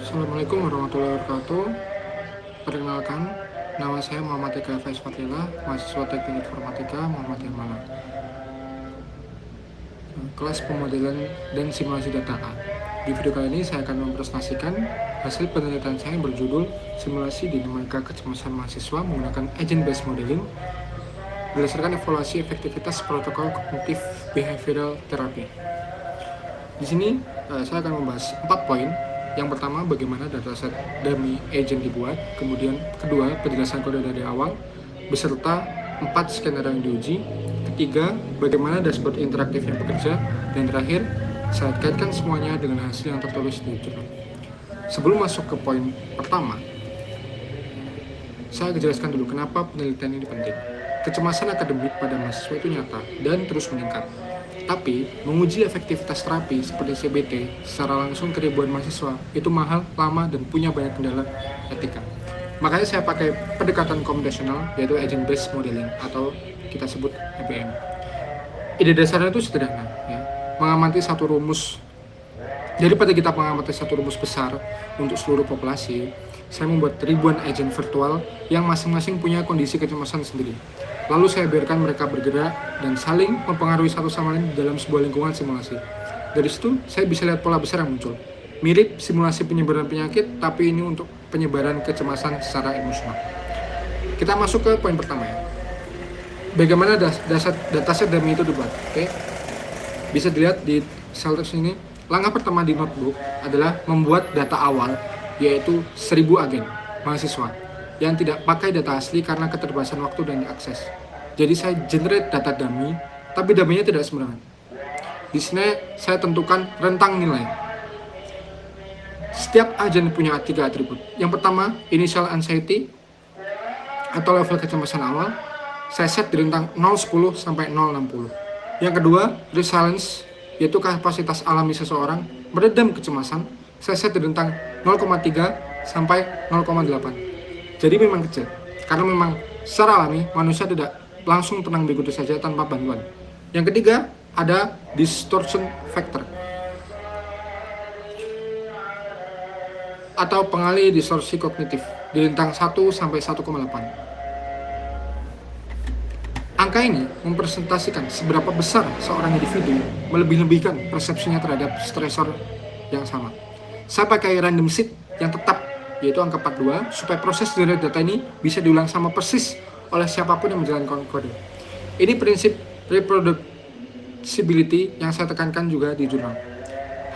Assalamualaikum warahmatullahi wabarakatuh. Perkenalkan, nama saya Muhammad Eka Faiz Fatila, mahasiswa Teknik Informatika Muhammadiyah Malang. Kelas pemodelan dan simulasi data A. Di video kali ini saya akan mempresentasikan hasil penelitian saya yang berjudul Simulasi Dinamika Kecemasan Mahasiswa Menggunakan Agent Based Modeling berdasarkan evaluasi efektivitas protokol kognitif behavioral therapy. Di sini saya akan membahas 4 poin. Yang pertama, bagaimana dataset dummy agent dibuat. Kemudian kedua, penjelasan kode dari awal beserta 4 skenario yang diuji. Ketiga, bagaimana dashboard interaktif yang bekerja. Dan terakhir, saya kaitkan semuanya dengan hasil yang tertulis di jurnal. Sebelum masuk ke poin pertama, saya jelaskan dulu kenapa penelitian ini penting. Kecemasan akademik pada mahasiswa itu nyata dan terus meningkat. Tapi, menguji efektivitas terapi seperti CBT secara langsung ke ribuan mahasiswa itu mahal, lama, dan punya banyak kendala etika. Makanya saya pakai pendekatan komputasional, yaitu Agent Based Modeling, atau kita sebut ABM. Ide dasarnya itu sederhana, ya. Mengamati satu rumus. Daripada kita mengamati satu rumus besar untuk seluruh populasi, saya membuat ribuan agent virtual yang masing-masing punya kondisi kecemasan sendiri. Lalu saya biarkan mereka bergerak dan saling mempengaruhi satu sama lain dalam sebuah lingkungan simulasi. Dari situ, saya bisa lihat pola besar yang muncul. Mirip simulasi penyebaran penyakit, tapi ini untuk penyebaran kecemasan secara emosional. Kita masuk ke poin pertama, ya. Bagaimana dataset dummy itu dibuat? Oke. Bisa dilihat di slide ini. Langkah pertama di notebook adalah membuat data awal, yaitu 1000 agen mahasiswa yang tidak pakai data asli karena keterbatasan waktu dan akses. Jadi saya generate data dummy, tapi dummy-nya tidak sembarangan. Di sini saya tentukan rentang nilai. Setiap agen punya 3 atribut. Yang pertama, initial anxiety atau level kecemasan awal. Saya set di rentang 0,10 sampai 0,60. Yang kedua, resilience, yaitu kapasitas alami seseorang meredam kecemasan. Saya set di rentang 0,3 sampai 0,8. Jadi memang kecil, karena memang secara alami manusia tidak langsung tenang begitu saja tanpa bantuan. Yang ketiga, ada distortion factor atau pengalih distorsi kognitif di rentang 1 sampai 1,8. Angka ini mempresentasikan seberapa besar seorang individu melebih-lebihkan persepsinya terhadap stresor yang sama. Saya pakai random seed yang tetap, yaitu angka 42, supaya proses generate data ini bisa diulang sama persis oleh siapapun yang menjalankan kode. Ini prinsip reproducibility yang saya tekankan juga di jurnal.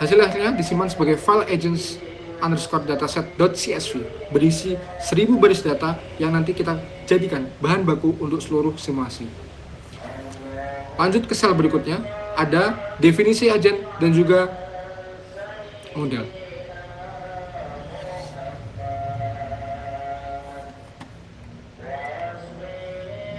Hasil-hasilnya disimpan sebagai file agents_dataset.csv berisi 1000 baris data yang nanti kita jadikan bahan baku untuk seluruh simulasi. Lanjut ke sel berikutnya, ada definisi agent dan juga model.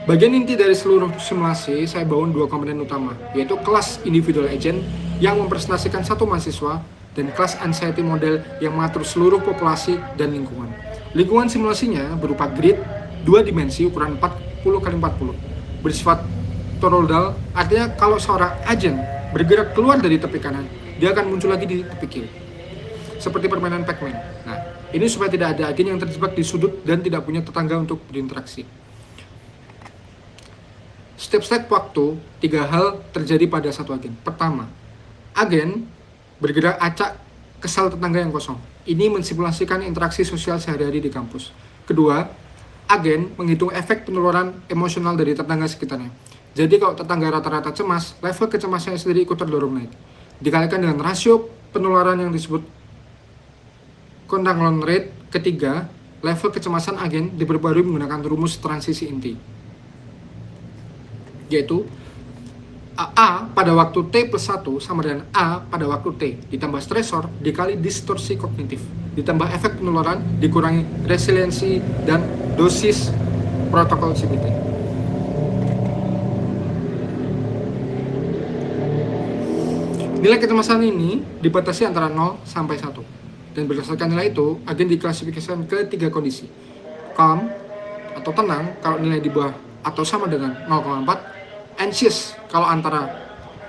Bagian inti dari seluruh simulasi, saya bangun 2 komponen utama, yaitu kelas individual agent yang mempresentasikan satu mahasiswa dan kelas anxiety model yang mengatur seluruh populasi dan lingkungan. Lingkungan simulasinya berupa grid 2 dimensi ukuran 40x40, bersifat toroidal, artinya kalau seorang agent bergerak keluar dari tepi kanan, dia akan muncul lagi di tepi kiri, seperti permainan Pac-Man. Nah, ini supaya tidak ada agen yang terjebak di sudut dan tidak punya tetangga untuk berinteraksi. Setiap waktu, 3 hal terjadi pada satu agen. Pertama, agen bergerak acak ke sel tetangga yang kosong. Ini mensimulasikan interaksi sosial sehari-hari di kampus. Kedua, agen menghitung efek penularan emosional dari tetangga sekitarnya. Jadi kalau tetangga rata-rata cemas, level kecemasannya sendiri ikut terdorong naik. Dikalikan dengan rasio penularan yang disebut contagion rate. Ketiga, level kecemasan agen diperbarui menggunakan rumus transisi inti, yaitu A pada waktu T plus 1 sama dengan A pada waktu T ditambah stresor dikali distorsi kognitif ditambah efek penularan dikurangi resiliensi dan dosis protokol CBT. Nilai kecemasan ini dibatasi antara 0 sampai 1 dan berdasarkan nilai itu agen diklasifikasikan ke 3 kondisi. Calm atau tenang kalau nilai di bawah atau sama dengan 0,4, anxious kalau antara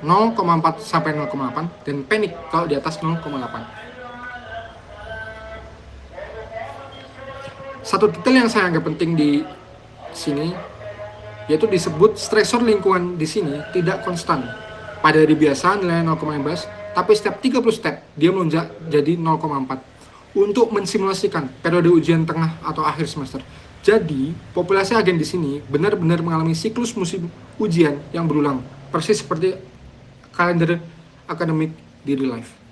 0,4 sampai 0,8, dan panic kalau di atas 0,8. Satu detail yang saya anggap penting di sini yaitu disebut stresor lingkungan di sini tidak konstan. Pada hari biasa nilai 0,15, tapi setiap 30 step dia melonjak jadi 0,4 untuk mensimulasikan periode ujian tengah atau akhir semester. Jadi, populasi agen di sini benar-benar mengalami siklus musim ujian yang berulang, persis seperti kalender akademik di real life.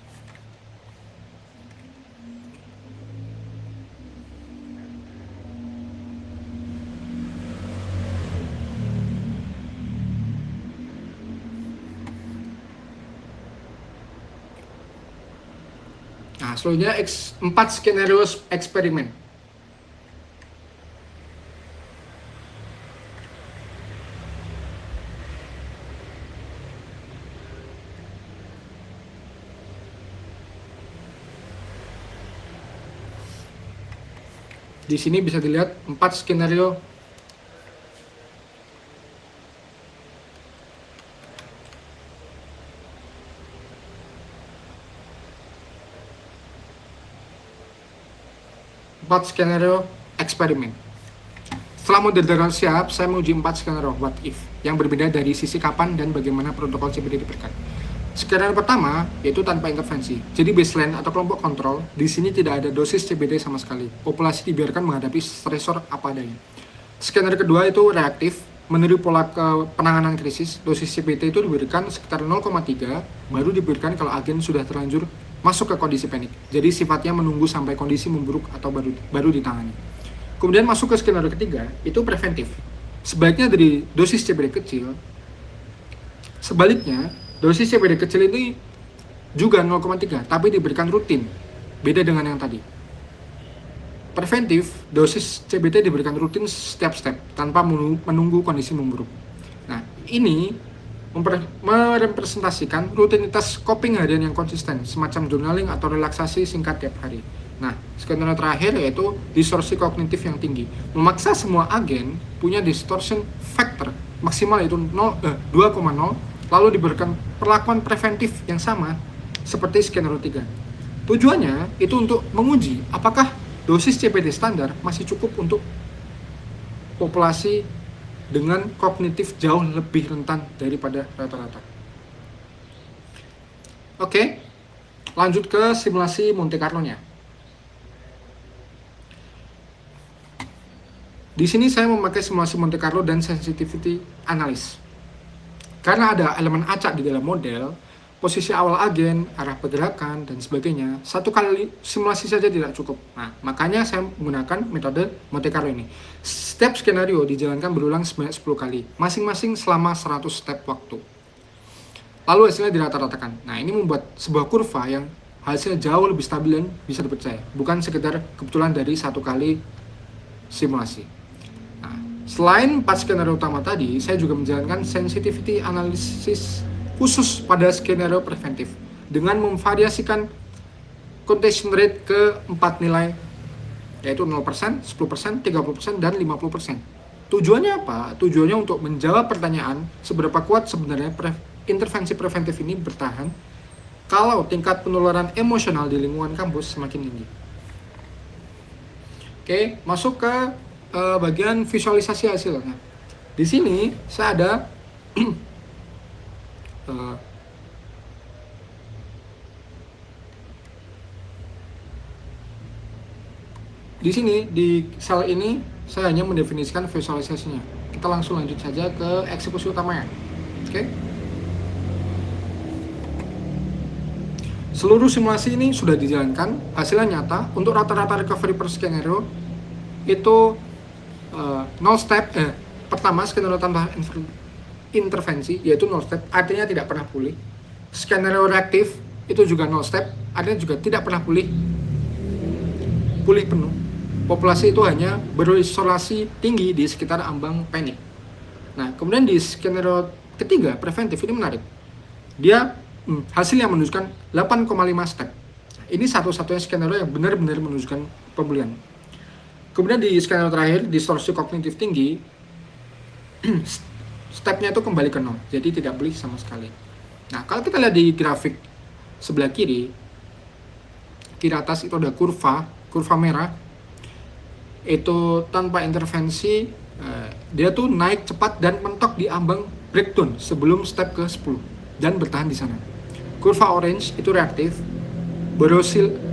Nah, selanjutnya 4 skenario eksperimen. Di sini bisa dilihat 4 skenario eksperimen. Setelah model darurat siap, saya menguji 4 skenario what if yang berbeda dari sisi kapan dan bagaimana protokol CBD diberikan. Skenario pertama yaitu tanpa intervensi. Jadi baseline atau kelompok kontrol di sini tidak ada dosis CBD sama sekali. Populasi dibiarkan menghadapi stresor apa adanya. Skenario kedua itu reaktif, meniru pola penanganan krisis. Dosis CBD itu diberikan sekitar 0,3, baru diberikan kalau agen sudah terlanjur masuk ke kondisi panik. Jadi sifatnya menunggu sampai kondisi memburuk atau baru ditangani. Kemudian masuk ke skenario ketiga, itu preventif. Sebaiknya dari dosis CBD kecil. Sebaliknya, dosis CBD kecil ini juga 0,3, tapi diberikan rutin. Beda dengan yang tadi. Preventif, dosis CBD diberikan rutin setiap step, tanpa menunggu kondisi memburuk. Nah, ini merepresentasikan rutinitas coping harian yang konsisten, semacam journaling atau relaksasi singkat tiap hari. Nah, skenario terakhir yaitu distorsi kognitif yang tinggi. Memaksa semua agen punya distortion factor maksimal yaitu 2,0, lalu diberikan perlakuan preventif yang sama seperti skenario 3. Tujuannya itu untuk menguji apakah dosis CBD standar masih cukup untuk populasi dengan kognitif jauh lebih rentan daripada rata-rata. Oke, lanjut ke simulasi Monte Carlo-nya. Di sini saya memakai simulasi Monte Carlo dan sensitivity analysis. Karena ada elemen acak di dalam model, posisi awal agen, arah pergerakan, dan sebagainya, satu kali simulasi saja tidak cukup. Nah, makanya saya menggunakan metode Monte Carlo ini. Setiap skenario dijalankan berulang sebanyak 10 kali, masing-masing selama 100 step waktu. Lalu hasilnya dirata-ratakan. Nah, ini membuat sebuah kurva yang hasilnya jauh lebih stabil dan bisa dipercaya, bukan sekedar kebetulan dari satu kali simulasi. Selain 4 skenario utama tadi, saya juga menjalankan sensitivity analysis khusus pada skenario preventif dengan memvariasikan contagion rate ke 4 nilai, yaitu 0%, 10%, 30%, dan 50%. Tujuannya apa? Tujuannya untuk menjawab pertanyaan seberapa kuat sebenarnya intervensi preventif ini bertahan kalau tingkat penularan emosional di lingkungan kampus semakin tinggi. Oke, masuk ke bagian visualisasi hasilnya. Di sini saya ada di sini di sel ini saya hanya mendefinisikan visualisasinya. Kita langsung lanjut saja ke eksekusi utamanya. Oke. Seluruh simulasi ini sudah dijalankan, hasilnya nyata. Untuk rata-rata recovery per skenario itu 0 step. Pertama, skenario tanpa intervensi yaitu 0 step, artinya tidak pernah pulih. Skenario reaktif itu juga 0 step, artinya juga tidak pernah pulih penuh. Populasi itu hanya berisolasi tinggi di sekitar ambang panik. Nah, kemudian di skenario ketiga, preventif, ini menarik. Dia hasil yang menunjukkan 8,5 step. Ini satu-satunya skenario yang benar-benar menunjukkan pemulihan. Kemudian di skenario terakhir, distorsi kognitif tinggi, stepnya itu kembali ke 0, jadi tidak pulih sama sekali. Nah, kalau kita lihat di grafik sebelah kiri atas itu ada kurva merah. itu tanpa intervensi, dia tuh naik cepat dan mentok di ambang breakdown sebelum step ke 10 dan bertahan di sana. Kurva orange itu reaktif,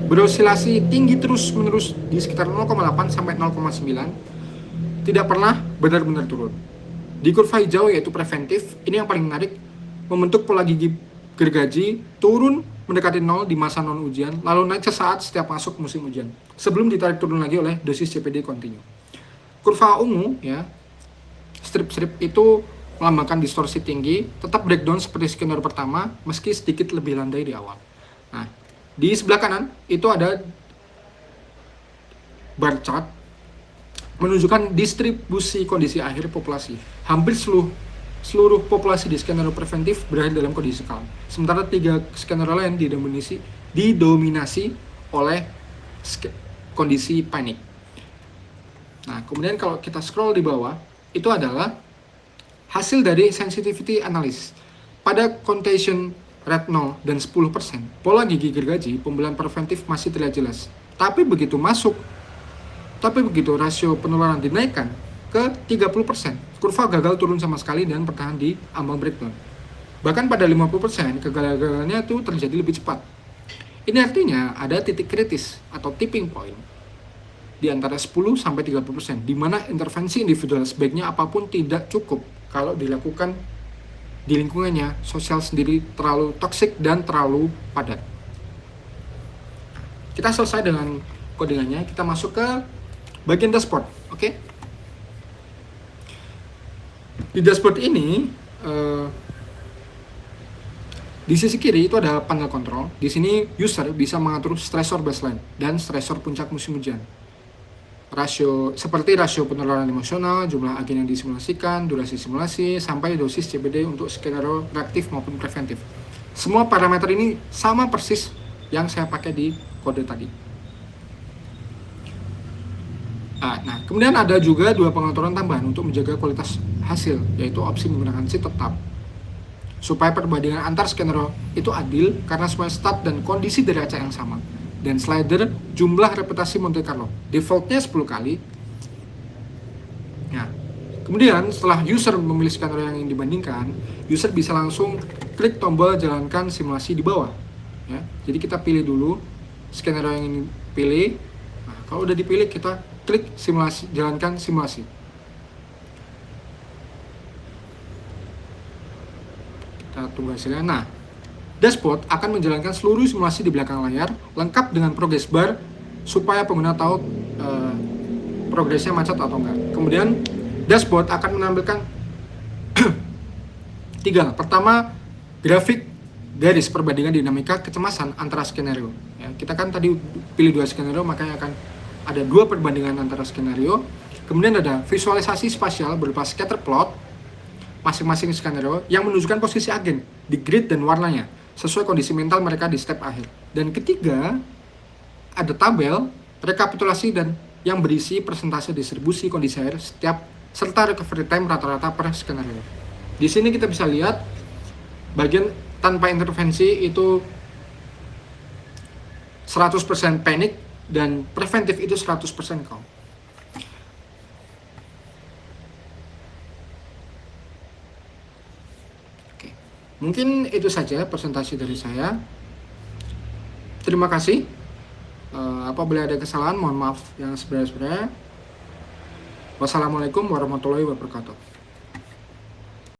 berosilasi tinggi terus menerus di sekitar 0,8 sampai 0,9, tidak pernah benar-benar turun. Di kurva hijau yaitu preventif, ini yang paling menarik, membentuk pola gigi gergaji turun mendekati 0 di masa non ujian, lalu naik sesaat setiap masuk musim ujian sebelum ditarik turun lagi oleh dosis CPD kontinu. Kurva ungu ya, strip-strip itu melambangkan distorsi tinggi, tetap breakdown seperti skenario pertama meski sedikit lebih landai di awal. Nah, di sebelah kanan itu ada bar chart menunjukkan distribusi kondisi akhir populasi. Hampir seluruh populasi di skenario preventif berakhir dalam kondisi calm. Sementara 3 skenario lain didominasi oleh kondisi panik. Nah, kemudian kalau kita scroll di bawah, itu adalah hasil dari sensitivity analysis. Pada contagion rate 0 dan 10%, pola gigi gergaji pembelahan preventif masih terlihat jelas. Tapi begitu rasio penularan dinaikkan ke 30%, kurva gagal turun sama sekali dan bertahan di ambang breakdown. Bahkan pada 50%, kegagalannya itu terjadi lebih cepat. Ini artinya ada titik kritis atau tipping point di antara 10 sampai 30%, di mana intervensi individual sebaiknya apapun tidak cukup kalau dilakukan di lingkungannya sosial sendiri terlalu toksik dan terlalu padat. Kita selesai dengan codingannya, kita masuk ke bagian dashboard, oke? Di dashboard ini, di sisi kiri itu ada panel kontrol. Di sini user bisa mengatur stressor baseline dan stressor puncak musim hujan. Seperti rasio penularan emosional, jumlah agen yang disimulasikan, durasi simulasi, sampai dosis CBD untuk skenario reaktif maupun preventif. Semua parameter ini sama persis yang saya pakai di kode tadi. Nah, kemudian ada juga 2 pengaturan tambahan untuk menjaga kualitas hasil, yaitu opsi menggunakan sheet tetap supaya perbandingan antar skenario itu adil karena semua stat dan kondisi dari acak yang sama, dan slider jumlah reputasi Monte Carlo defaultnya 10 kali. Nah, kemudian setelah user memilih skenario yang ingin dibandingkan, user bisa langsung klik tombol jalankan simulasi di bawah ya. Jadi kita pilih dulu skenario yang ingin pilih. Nah, kalau udah dipilih, kita klik simulasi, jalankan simulasi. Kita tunggu hasilnya. Nah, dashboard akan menjalankan seluruh simulasi di belakang layar, lengkap dengan progress bar supaya pengguna tahu progresnya macet atau enggak. Kemudian dashboard akan menampilkan 3. Pertama, grafik garis perbandingan dinamika kecemasan antara skenario. Ya, kita kan tadi pilih 2 skenario, makanya akan ada 2 perbandingan antara skenario. Kemudian ada visualisasi spasial berupa scatter plot masing-masing skenario yang menunjukkan posisi agen di grid dan warnanya sesuai kondisi mental mereka di step akhir. Dan ketiga, ada tabel rekapitulasi dan yang berisi persentase distribusi kondisi air setiap serta recovery time rata-rata per skenario. Di sini kita bisa lihat bagian tanpa intervensi itu 100% panic dan preventif itu 100% calm. Oke. Mungkin itu saja presentasi dari saya. Terima kasih. Apabila ada kesalahan, mohon maaf yang sebenarnya. Wassalamualaikum warahmatullahi wabarakatuh.